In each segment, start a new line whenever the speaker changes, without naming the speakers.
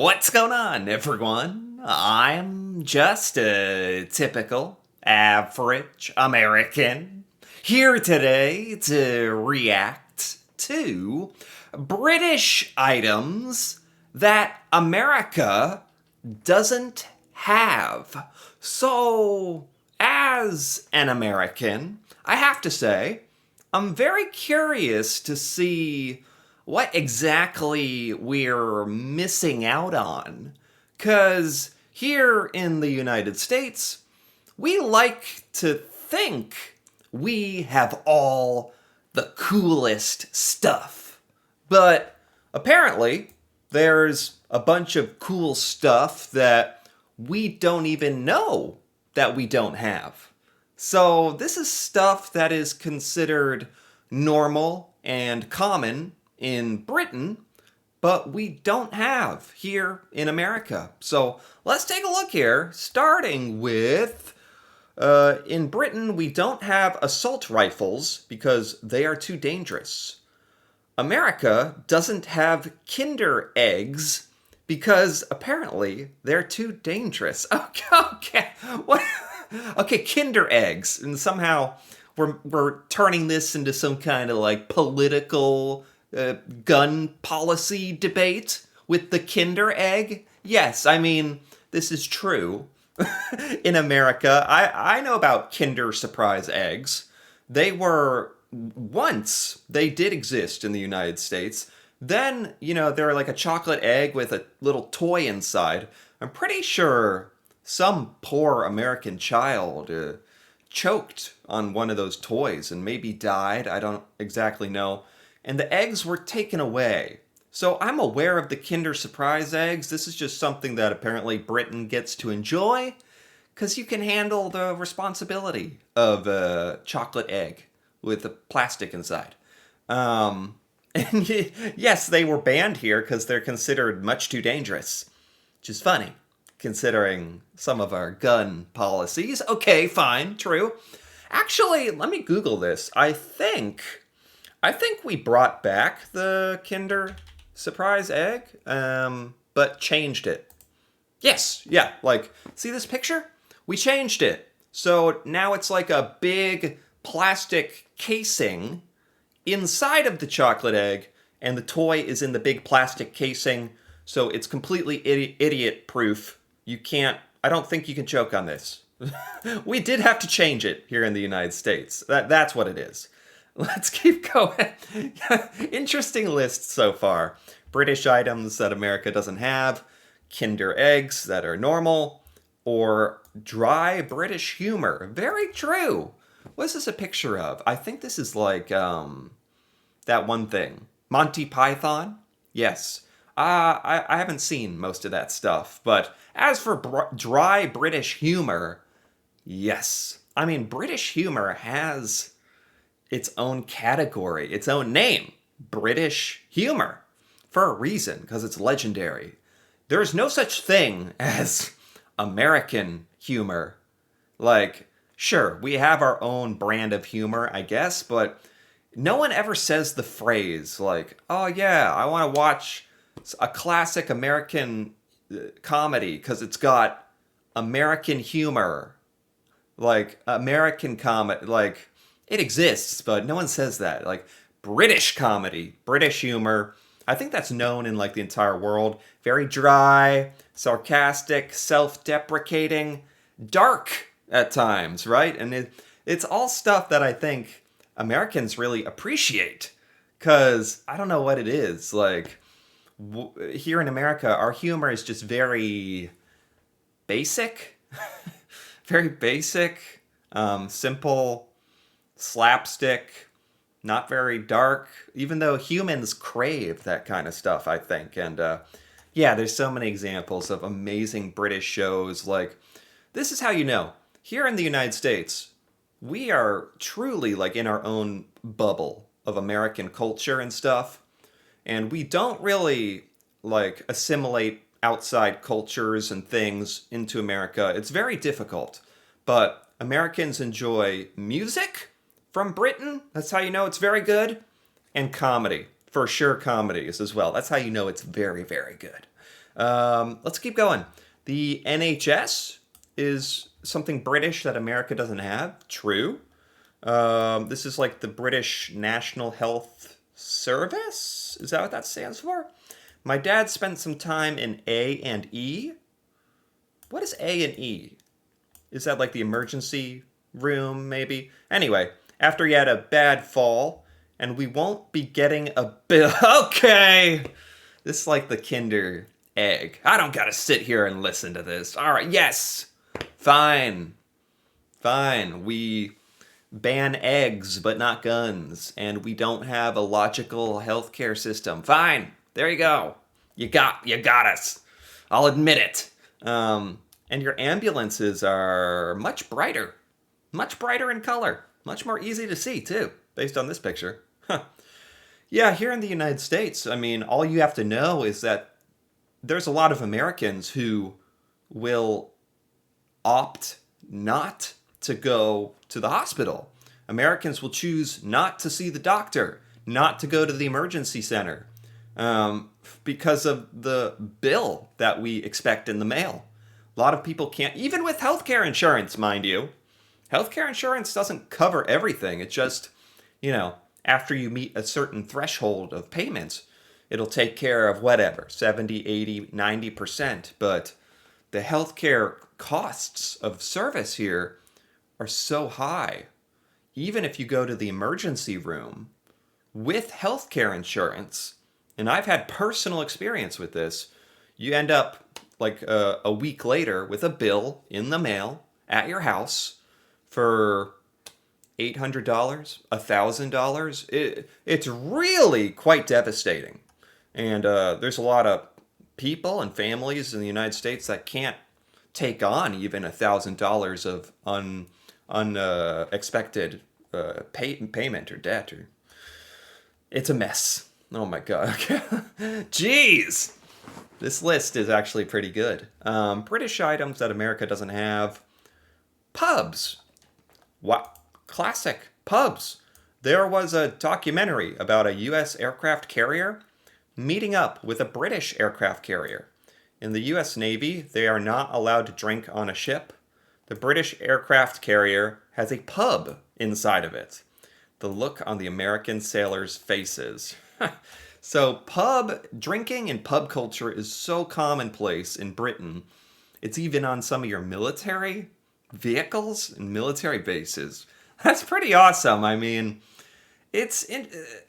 What's going on, everyone? I'm just a typical, average American here today to react to British items that America doesn't have. So, as an American, I have to say, I'm very curious to see what exactly we're missing out on. Because here in the United States, we like to think we have all the coolest stuff. But apparently, there's a bunch of cool stuff that we don't even know that we don't have. So, this is stuff that is considered normal and common in Britain, but we don't have here in America. So, let's take a look here, starting with in Britain, we don't have assault rifles because they are too dangerous. America doesn't have Kinder eggs because apparently they're too dangerous. Okay. What? Okay, Kinder eggs, and somehow we're turning this into some kind of like political gun policy debate with the Kinder egg. Yes, I mean this is true. In America, I know about Kinder Surprise eggs. They did exist in the United States. Then, they're like a chocolate egg with a little toy inside. I'm pretty sure some poor American child choked on one of those toys and maybe died. I don't exactly know. And the eggs were taken away. So I'm aware of the Kinder Surprise eggs. This is just something that apparently Britain gets to enjoy because you can handle the responsibility of a chocolate egg with the plastic inside. And yes, they were banned here because they're considered much too dangerous, which is funny considering some of our gun policies. Okay, fine, true. Actually, let me Google this. I think we brought back the Kinder Surprise egg, but changed it. Yes, yeah, like, see this picture? We changed it. So now it's like a big plastic casing inside of the chocolate egg, and the toy is in the big plastic casing, so it's completely idiot-proof. I don't think you can choke on this. We did have to change it here in the United States. That's what it is. Let's keep going. Interesting list so far. British items that America doesn't have, Kinder eggs that are normal, or dry British humor. Very true. What is this a picture of? I think this is like that one thing. Monty Python? Yes. I haven't seen most of that stuff, but as for dry British humor, yes. I mean, British humor has its own category, its own name, British humor, for a reason, because it's legendary. There's no such thing as American humor. Like, sure, we have our own brand of humor, I guess, but no one ever says the phrase, like, oh yeah, I want to watch a classic American comedy because it's got American humor. Like, American comedy, like, it exists, but no one says that. Like, British comedy, British humor, I think that's known in, like, the entire world. Very dry, sarcastic, self-deprecating, dark at times, right? And it's all stuff that I think Americans really appreciate. Because I don't know what it is. Like, here in America, our humor is just very basic. Very basic, simple, slapstick, not very dark, even though humans crave that kind of stuff, I think. And yeah, there's so many examples of amazing British shows. Like, this is how you know. Here in the United States, we are truly like in our own bubble of American culture and stuff. And we don't really like assimilate outside cultures and things into America. It's very difficult. But Americans enjoy music from Britain. That's how you know it's very good. And comedy. For sure, comedies as well. That's how you know it's very, very good. Let's keep going. The NHS is something British that America doesn't have. True. This is like the British National Health Service. Is that what that stands for? My dad spent some time in A and E. What is A and E? Is that like the emergency room, maybe? Anyway, after he had a bad fall, and we won't be getting a bill. Okay! This is like the Kinder egg. I don't gotta sit here and listen to this. Alright, yes! Fine. Fine. We ban eggs, but not guns. And we don't have a logical healthcare system. Fine. There you go. You got us. I'll admit it. And your ambulances are much brighter in color, much more easy to see too, based on this picture. Huh. Yeah, here in the United States, I mean, all you have to know is that there's a lot of Americans who will opt not to go to the hospital. Americans will choose not to see the doctor, not to go to the emergency center, because of the bill that we expect in the mail. A lot of people can't, even with healthcare insurance, mind you. Healthcare insurance doesn't cover everything. It's just, after you meet a certain threshold of payments, it'll take care of whatever, 70, 80, 90%. But the healthcare costs of service here are so high. Even if you go to the emergency room with healthcare insurance, and I've had personal experience with this, you end up like a week later with a bill in the mail at your house for $800, $1,000. It's really quite devastating. And there's a lot of people and families in the United States that can't take on even $1,000 of unexpected payment or debt. It's a mess. Oh my god. Jeez! This list is actually pretty good. British items that America doesn't have. Pubs. What? Classic. Pubs. There was a documentary about a U.S. aircraft carrier meeting up with a British aircraft carrier. In the U.S. Navy, they are not allowed to drink on a ship. The British aircraft carrier has a pub inside of it. The look on the American sailors' faces. So pub drinking and pub culture is so commonplace in Britain. It's even on some of your military vehicles and military bases. That's pretty awesome. I mean,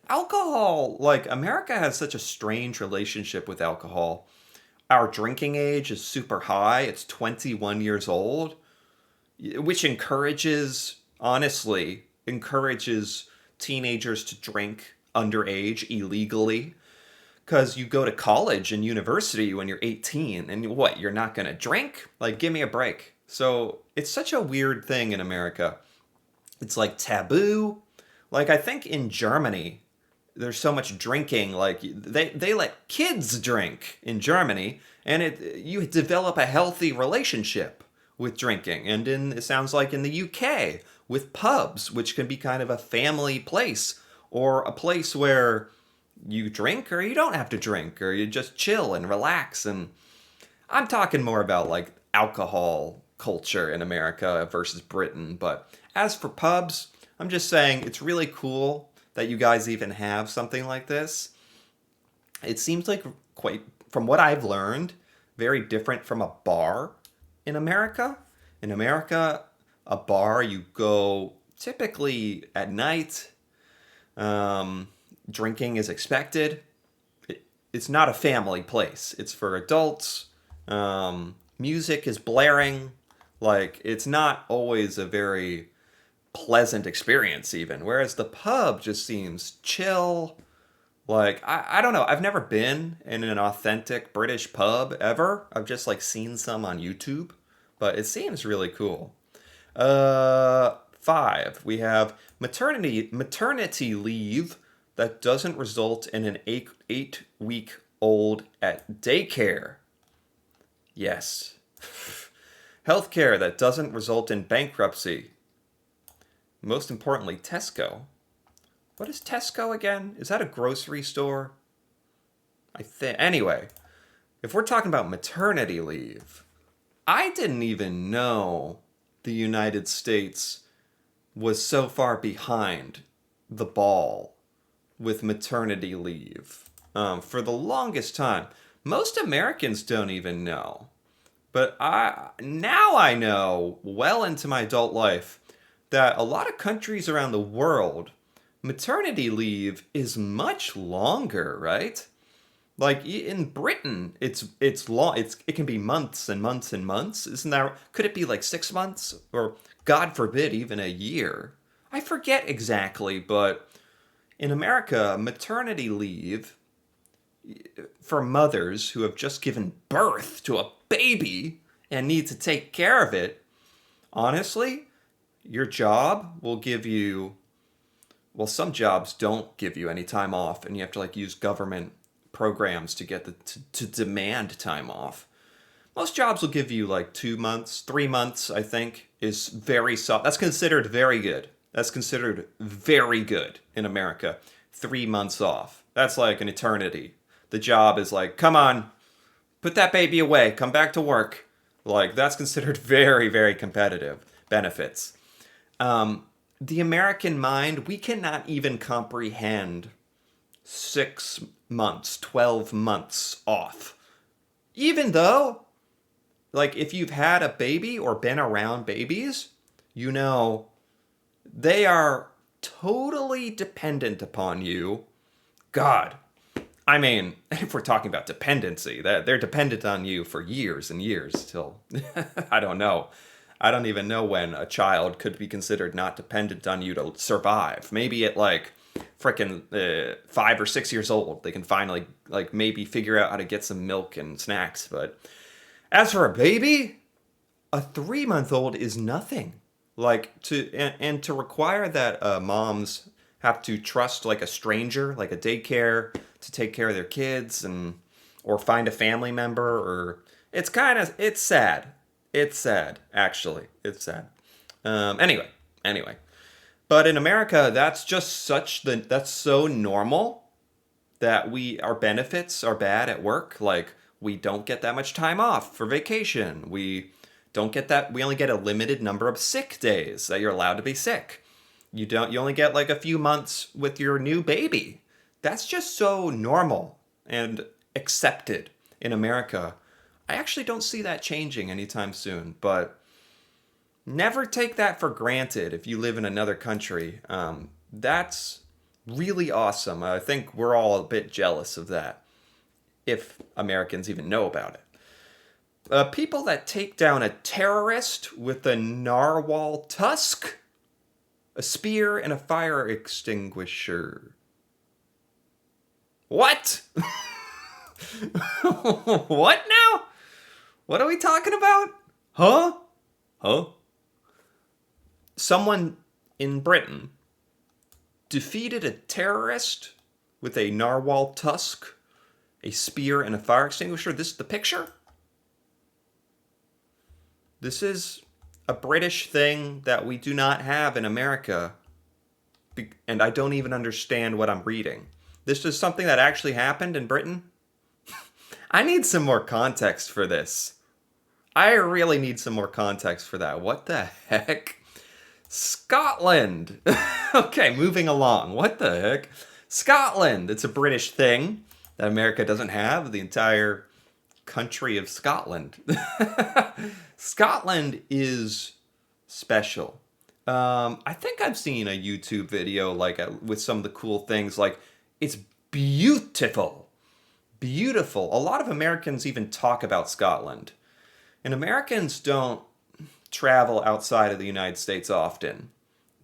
alcohol. Like America has such a strange relationship with alcohol. Our drinking age is super high. It's 21 years old, which honestly, encourages teenagers to drink underage illegally. Because you go to college and university when you're 18, and what, you're not going to drink? Like, give me a break. So it's such a weird thing in America. It's like taboo. Like, I think in Germany, there's so much drinking. Like, they let kids drink in Germany, and you develop a healthy relationship with drinking. And it sounds like in the UK with pubs, which can be kind of a family place, or a place where you drink or you don't have to drink, or you just chill and relax. And I'm talking more about like alcohol culture in America versus Britain. But as for pubs, I'm just saying it's really cool that you guys even have something like this. It seems like quite, from what I've learned, very different from a bar in America. In America, a bar, you go typically at night. Drinking is expected. It's not a family place. It's for adults. Music is blaring. Like, it's not always a very pleasant experience even. Whereas the pub just seems chill. Like, I don't know. I've never been in an authentic British pub ever. I've just like seen some on YouTube. But it seems really cool. 5. We have maternity leave that doesn't result in an 8-week-old at daycare. Yes. Healthcare that doesn't result in bankruptcy. Most importantly, Tesco. What is Tesco again? Is that a grocery store? I think. Anyway, if we're talking about maternity leave, I didn't even know the United States was so far behind the ball with maternity leave for the longest time. Most Americans don't even know. But I know well into my adult life that a lot of countries around the world, maternity leave is much longer, right? Like in Britain, it's long. It can be months and months and months. Isn't that? Could it be like 6 months or God forbid even a year? I forget exactly, but in America, maternity leave for mothers who have just given birth to a baby and need to take care of it, honestly, your job will give you, well, some jobs don't give you any time off and you have to like use government programs to get to demand time off. Most jobs will give you like 2 months, 3 months, I think, is very soft. That's considered very good. That's considered very good in America. 3 months off. That's like an eternity. The job is like, come on, put that baby away, come back to work. Like, that's considered very, very competitive benefits. The American mind, we cannot even comprehend 6 months, 12 months off. Even though, like, if you've had a baby or been around babies, you know they are totally dependent upon you. God, I mean, if we're talking about dependency, that they're dependent on you for years and years till I don't know. I don't even know when a child could be considered not dependent on you to survive. Maybe at like frickin' 5 or 6 years old, they can finally like maybe figure out how to get some milk and snacks. But as for a baby, a 3 month old is nothing. Like and to require that moms have to trust like a stranger, like a daycare, to take care of their kids and or find a family member or it's sad. It's sad actually. It's sad. Anyway. But in America, that's so normal that our benefits are bad at work. Like we don't get that much time off for vacation. We only get a limited number of sick days that you're allowed to be sick. You only get like a few months with your new baby. That's just so normal and accepted in America. I actually don't see that changing anytime soon, but never take that for granted if you live in another country. That's really awesome. I think we're all a bit jealous of that, if Americans even know about it. People that take down a terrorist with a narwhal tusk, a spear, and a fire extinguisher. What? What now? What are we talking about? Huh? Huh? Someone in Britain defeated a terrorist with a narwhal tusk, a spear, and a fire extinguisher. This is the picture? This is a British thing that we do not have in America. And I don't even understand what I'm reading. This is something that actually happened in Britain? I need some more context for this. I really need some more context for that. What the heck? Scotland. Okay, moving along. What the heck? Scotland. It's a British thing that America doesn't have. The entire country of Scotland. Scotland is special. I think I've seen a YouTube video like with some of the cool things. Like it's beautiful, beautiful. A lot of Americans even talk about Scotland, and Americans don't travel outside of the United States often.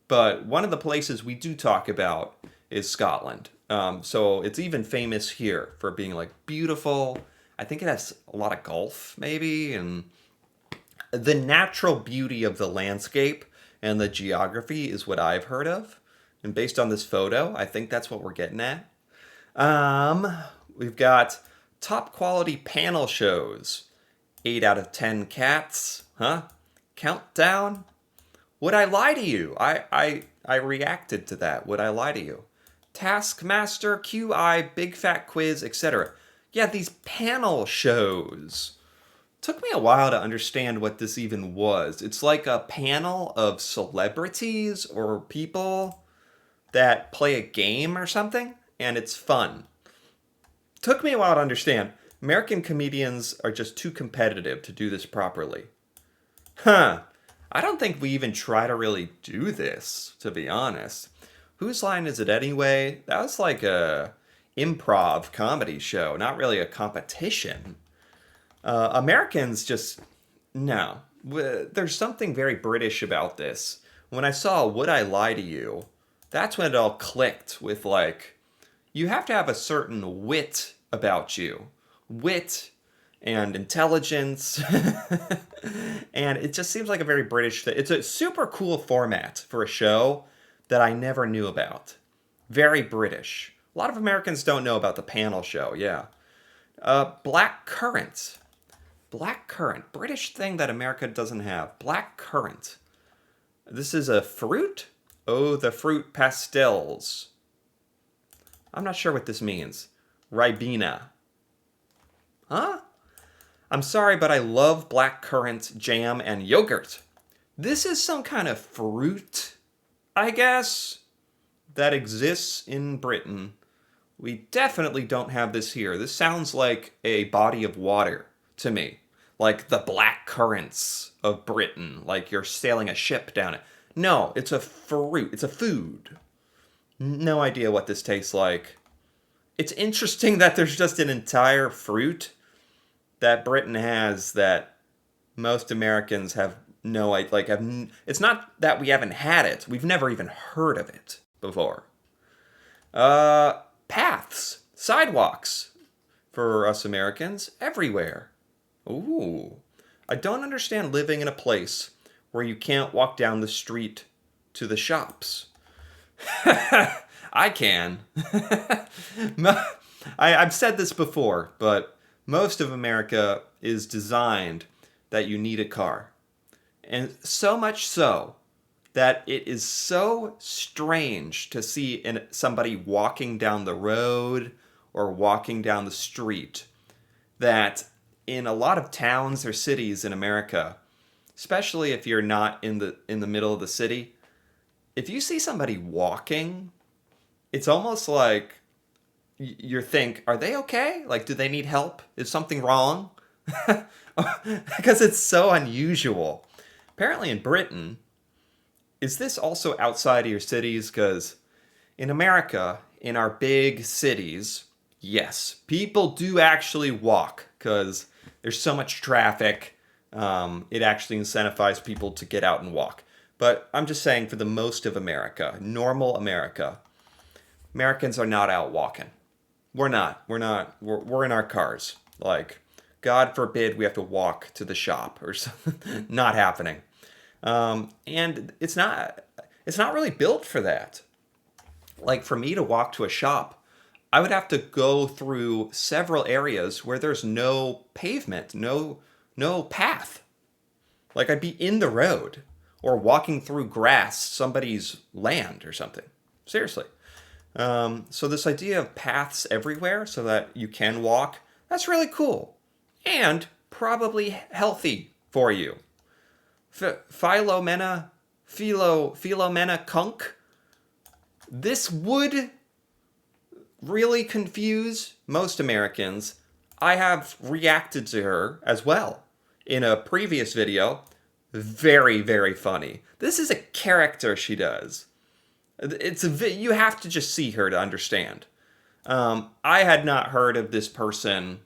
But one of the places we do talk about is Scotland. So it's even famous here for being like beautiful. I think it has a lot of golf, maybe, and the natural beauty of the landscape and the geography is what I've heard of. And based on this photo, I think that's what we're getting at. We've got top quality panel shows. 8 out of 10 cats. Huh? Countdown? Would I lie to you? I reacted to that. Would I lie to you? Taskmaster, QI, Big Fat Quiz, etc. Yeah, these panel shows. Took me a while to understand what this even was. It's like a panel of celebrities or people that play a game or something, and it's fun. Took me a while to understand. American comedians are just too competitive to do this properly. Huh. I don't think we even try to really do this, to be honest. Whose line is it anyway? That was like a improv comedy show, not really a competition. Americans just no. There's something very British about this. When I saw Would I Lie to You, that's when it all clicked with like you have to have a certain wit about you. Wit and intelligence. And it just seems like a very British thing. It's a super cool format for a show that I never knew about. Very British. A lot of Americans don't know about the panel show, yeah. Black currant. Black currant. British thing that America doesn't have. Black currant. This is a fruit? Oh, the fruit pastels. I'm not sure what this means. Ribena. Huh? I'm sorry, but I love black currant jam and yogurt. This is some kind of fruit, I guess, that exists in Britain. We definitely don't have this here. This sounds like a body of water to me. Like the black currants of Britain, like you're sailing a ship down it. No, it's a fruit. It's a food. No idea what this tastes like. It's interesting that there's just an entire fruit that Britain has that most Americans have no idea. Like, it's not that we haven't had it. We've never even heard of it before. Paths, sidewalks for us Americans everywhere. Ooh. I don't understand living in a place where you can't walk down the street to the shops. I can. I've said this before, but most of America is designed that you need a car. And so much so that it is so strange to see somebody walking down the road or walking down the street that in a lot of towns or cities in America, especially if you're not in the middle of the city, if you see somebody walking, it's almost like you think, are they okay? Like, do they need help? Is something wrong? Because it's so unusual. Apparently in Britain, is this also outside of your cities? Because in America, in our big cities, yes, people do actually walk because there's so much traffic. It actually incentivizes people to get out and walk. But I'm just saying for the most of America, normal America, Americans are not out walking. We're not. We're in our cars. Like, God forbid we have to walk to the shop or something. Not happening. And it's not really built for that. Like for me to walk to a shop, I would have to go through several areas where there's no pavement, no path. Like I'd be in the road or walking through grass, somebody's land or something. Seriously. So this idea of paths everywhere so that you can walk, that's really cool. And probably healthy for you. Philomena Kunk. This would really confuse most Americans. I have reacted to her as well in a previous video. Very, very funny. This is a character she does. You have to just see her to understand. I had not heard of this person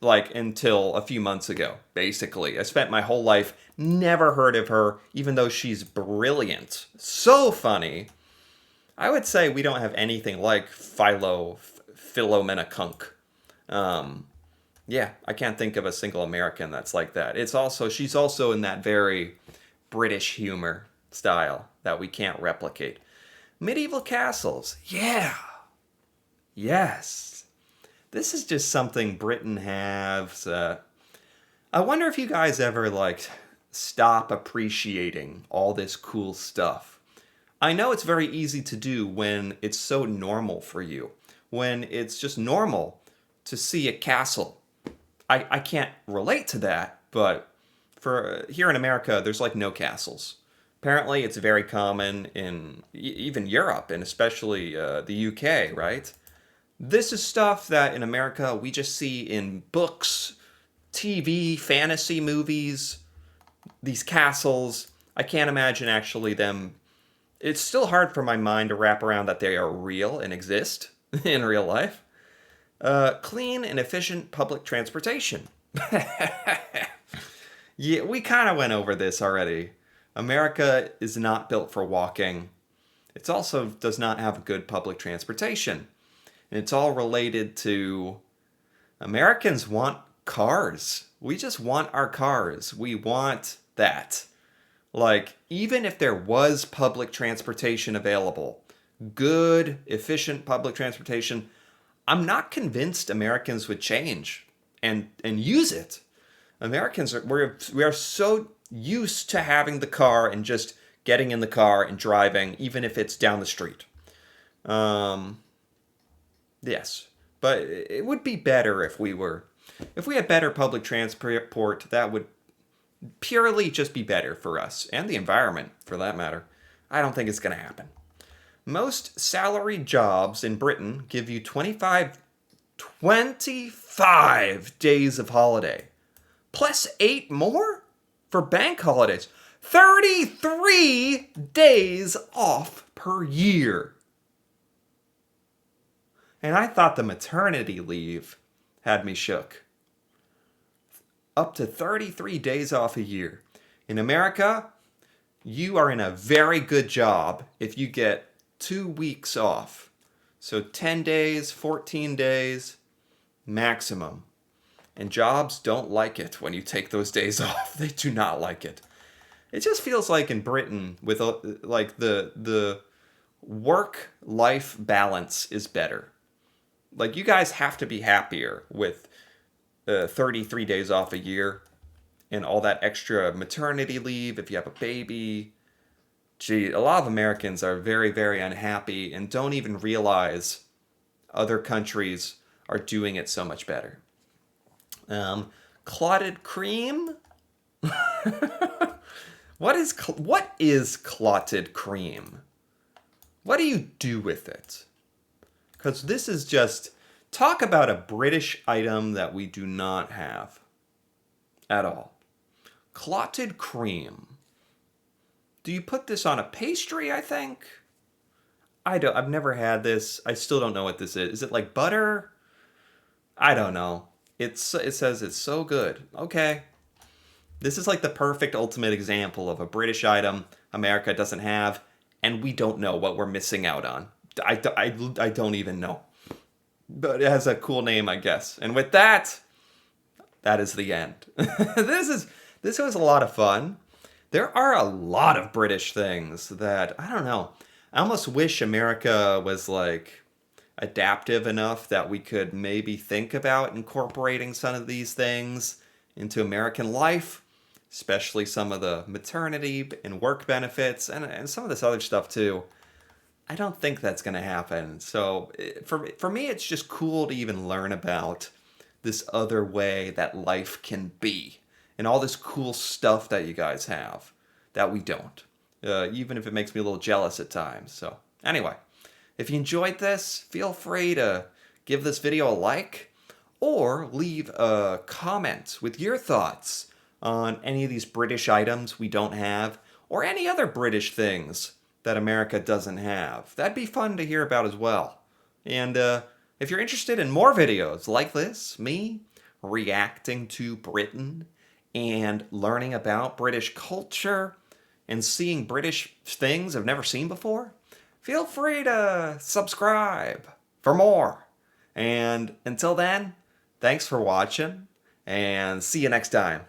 like until a few months ago, basically. I spent my whole life never heard of her, even though she's brilliant. So funny. I would say we don't have anything like Philomena Kunk. Yeah, I can't think of a single American that's like that. She's also in that very British humor style that we can't replicate. Medieval castles. Yeah. Yes. This is just something Britain has. I wonder if you guys ever stop appreciating all this cool stuff. I know it's very easy to do when it's so normal for you. When it's just normal to see a castle. I can't relate to that, but for here in America, there's like no castles. Apparently, it's very common in even Europe and especially the UK, right? This is stuff that in America we just see in books, TV, fantasy movies, these castles. I can't imagine actually them. It's still hard for my mind to wrap around that they are real and exist in real life. Clean and efficient public transportation. Yeah, we kind of went over this already. America is not built for walking. It also does not have good public transportation. And it's all related to Americans want cars. We just want our cars. We want that. Like, even if there was public transportation available, good, efficient public transportation, I'm not convinced Americans would change and use it. Americans we are so used to having the car and just getting in the car and driving, even if it's down the street. Um, yes, but it would be better if we had better public transport. That would purely just be better for us and the environment, for that matter. I don't think it's going to happen. Most salaried jobs in Britain give you 25 days of holiday, plus 8 more for bank holidays. 33 days off per year. And I thought the maternity leave had me shook. Up to 33 days off a year. In America, you are in a very good job if you get 2 weeks off. So 10 days, 14 days maximum. And jobs don't like it when you take those days off. They do not like it. It just feels like in Britain, with like the work-life balance is better. Like, you guys have to be happier with 33 days off a year and all that extra maternity leave if you have a baby. Gee, a lot of Americans are very, very unhappy and don't even realize other countries are doing it so much better. Clotted cream? What is clotted cream? What do you do with it? Because this is just, talk about a British item that we do not have at all. Clotted cream. Do you put this on a pastry, I think? I've never had this. I still don't know what this is. Is it like butter? I don't know. It says it's so good. Okay. This is like the perfect ultimate example of a British item America doesn't have, and we don't know what we're missing out on. I don't even know. But it has a cool name, I guess. And with that, that is the end. This was a lot of fun. There are a lot of British things that, I don't know. I almost wish America was like adaptive enough that we could maybe think about incorporating some of these things into American life, especially some of the maternity and work benefits and some of this other stuff too. I don't think that's going to happen. So for me, it's just cool to even learn about this other way that life can be and all this cool stuff that you guys have that we don't, even if it makes me a little jealous at times. So anyway, if you enjoyed this, feel free to give this video a like or leave a comment with your thoughts on any of these British items we don't have or any other British things that America doesn't have. That'd be fun to hear about as well. And if you're interested in more videos like this, me reacting to Britain and learning about British culture and seeing British things I've never seen before, feel free to subscribe for more. And until then, thanks for watching and see you next time.